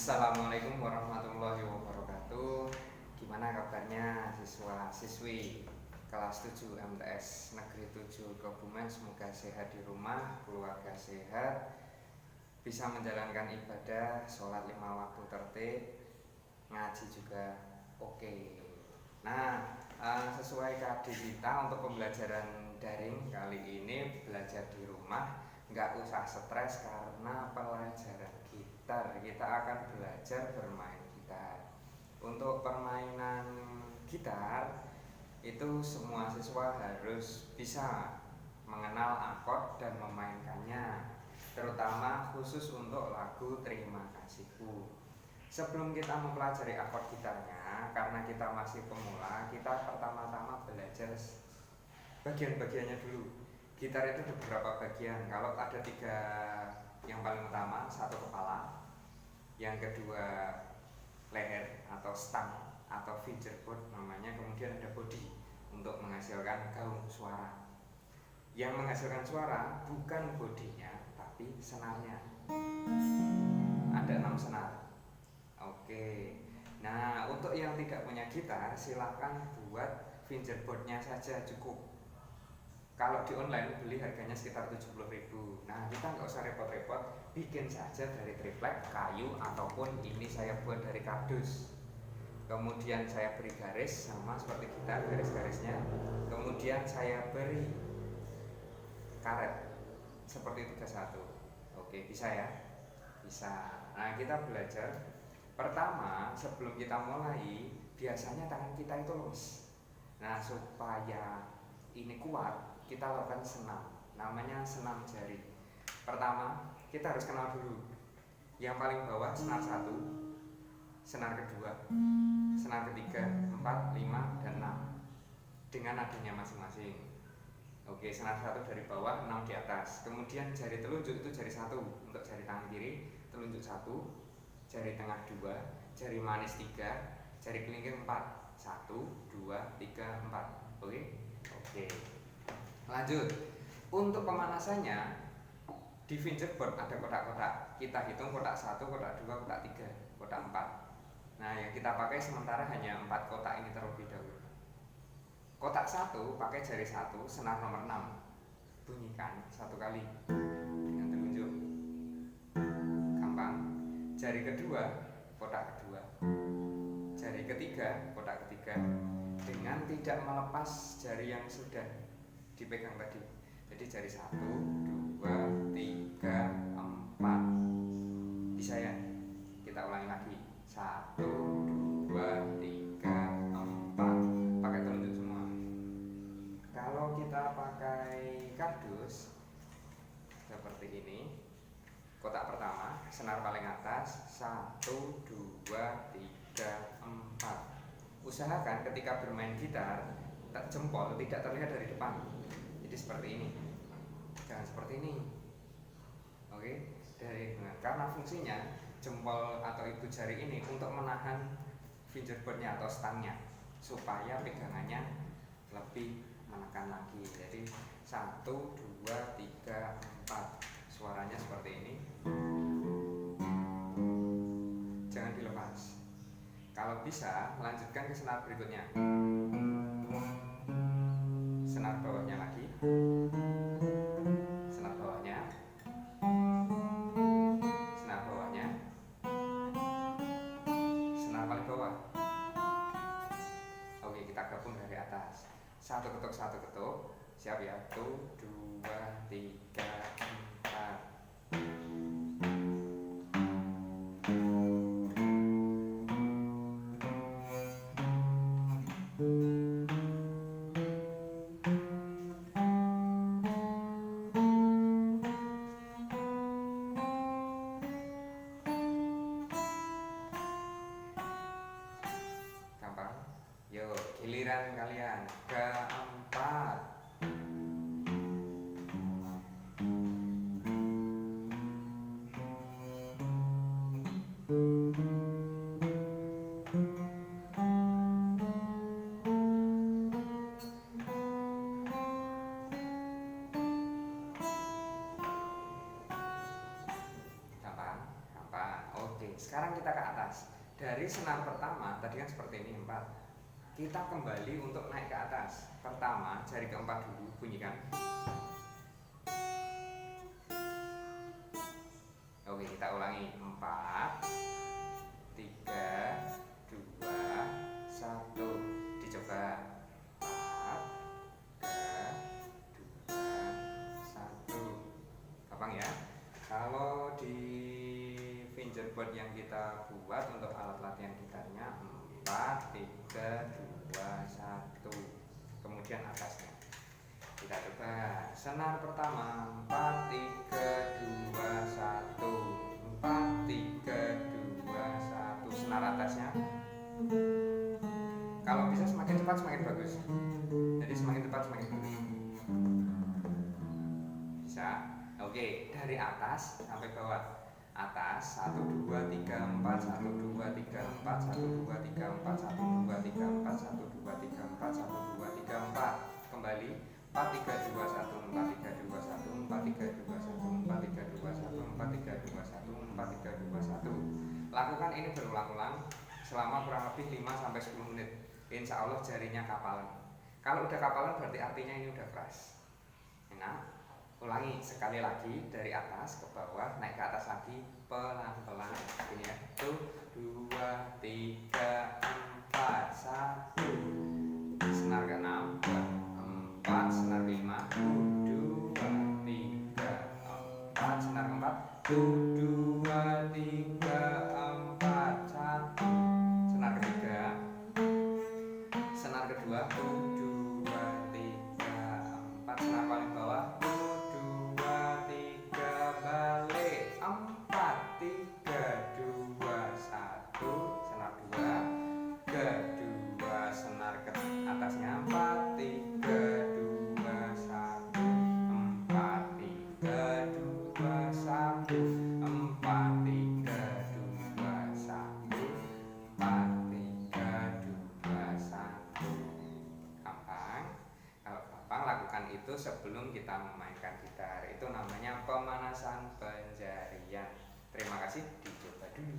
Assalamualaikum warahmatullahi wabarakatuh. Gimana kabarnya siswa-siswi kelas 7 MTS Negeri 7 Kebumen? Semoga sehat di rumah, keluarga sehat, bisa menjalankan ibadah, sholat 5 waktu tertib, ngaji juga oke. Nah, sesuai KD kita untuk pembelajaran daring kali ini, belajar di rumah, nggak usah stres karena pelajaran kita akan belajar bermain gitar. Untuk permainan gitar itu semua siswa harus bisa mengenal akord dan memainkannya, terutama khusus untuk lagu Terima Kasihku. Sebelum kita mempelajari akord gitarnya, karena kita masih pemula, kita pertama-tama belajar bagian-bagiannya dulu. Gitar itu ada beberapa bagian. Kalau ada 3, yang paling utama, 1 kepala, yang kedua leher atau stang atau fingerboard namanya, kemudian ada body untuk menghasilkan gaung suara. Yang menghasilkan suara bukan bodinya tapi senarnya. Ada 6 senar. Oke. Nah, untuk yang tidak punya gitar, silahkan buat fingerboardnya saja cukup. Kalau di online beli harganya sekitar 70.000. Nah, kita nggak usah repot-repot, bikin saja dari triplek, kayu, ataupun ini saya buat dari kardus. Kemudian saya beri garis sama seperti kita, garis-garisnya. Kemudian saya beri karet seperti 31. Oke, bisa ya? Bisa. Nah, kita belajar. Pertama, sebelum kita mulai, biasanya tangan kita itu lemes. Nah, supaya ini kuat, kita lakukan senam, namanya senam jari. Pertama, kita harus kenal dulu. Yang paling bawah senar 1, senar kedua, senar ketiga, 4, 5, dan 6 dengan nadanya masing-masing. Oke, senar 1 dari bawah, 6 di atas. Kemudian jari telunjuk itu jari 1 untuk jari tangan kiri, telunjuk 1, jari tengah 2, jari manis 3, jari kelingking 4. 1, 2, 3, 4. Oke? Oke. Lanjut. Untuk pemanasannya, di fingerboard ada kotak-kotak. Kita hitung kotak 1, kotak 2, kotak 3, kotak 4. Nah, yang kita pakai sementara hanya 4 kotak ini terlebih dahulu. Kotak 1 pakai jari 1, senar nomor 6. Bunyikan 1 kali dengan telunjuk. Gampang. Jari kedua, kotak kedua. Jari ketiga, kotak ketiga, dengan tidak melepas jari yang sudah dipegang tadi. Jadi jari 1, 2, 3, 4. Bisa ya? Kita ulangi lagi. 1, 2, 3, 4. Pakai telunjuk semua. Kalau kita pakai kardus seperti ini, kotak pertama, senar paling atas, 1, 2, 3, 4. Usahakan ketika bermain gitar, jempol tidak terlihat dari depan. Jadi seperti ini, jangan seperti ini. Oke, karena fungsinya jempol atau ibu jari ini untuk menahan fingerboardnya atau stangnya supaya pegangannya lebih menekan lagi. Jadi 1, 2, 3, 4. Suaranya seperti ini. Jangan dilepas. Kalau bisa, lanjutkan ke senar berikutnya. Senar bawahnya lagi, senar bawahnya, senar bawahnya, senar paling bawah. Oke, kita gabung dari atas. 1 ketuk, 1 ketuk. Siap ya? 1, 2, 3, 4. Yuk, giliran kalian keempat. Gampang, gampang. Oke, sekarang kita ke atas. Dari senar pertama tadi kan seperti ini 4. Kita kembali untuk naik ke atas. Pertama jari keempat dulu bunyikan. Oke, kita ulangi 4 3 2 1. Dicoba 4 3 2 1. Gampang ya. Kalau di fingerboard yang kita buat untuk alat latihan gitarnya 4 3 2 1. Kemudian atasnya. Kita coba senar pertama 4 3 2 1. 4 3 2 1. Senar atasnya. Kalau bisa semakin cepat semakin bagus. Jadi semakin cepat semakin bagus. Bisa. Oke, dari atas sampai bawah. Atas 1 2 3 4 1 2 3 4 1 2 3 4 1 2 3 4 1 2 3 4 1 2 3 4. Kembali 4 3 2 1 4 3 2 1 4 3 2 1 4 3 2 1 4 3 2 1 4 3 2 1. Lakukan ini berulang-ulang selama kurang lebih 5 sampai 10 menit. Insya Allah jarinya kapalan. Kalau udah kapalan berarti artinya ini udah keras. Enak. Ulangi sekali lagi dari atas ke bawah, naik ke atas lagi pelan-pelan. Ini ya. 1 2 3 4 1. Senar ke-6 4, senar ke-5 2 3 4, senar ke-4 2 3 4 1. Senar ke-3, senar ke-2 2 3 4, senar paling bawah 2 3 balik 4 3 2 1. Senar 2 kedua, senar ke atasnya 4 3 2 1. 4 3 2 1. 4 3 2 1. 4 3 2 1. Gampang. Kalau gampang lakukan itu sebelum kita memainkan gitar. Itu namanya pemanasan penjarian. Terima kasih, dicoba dulu.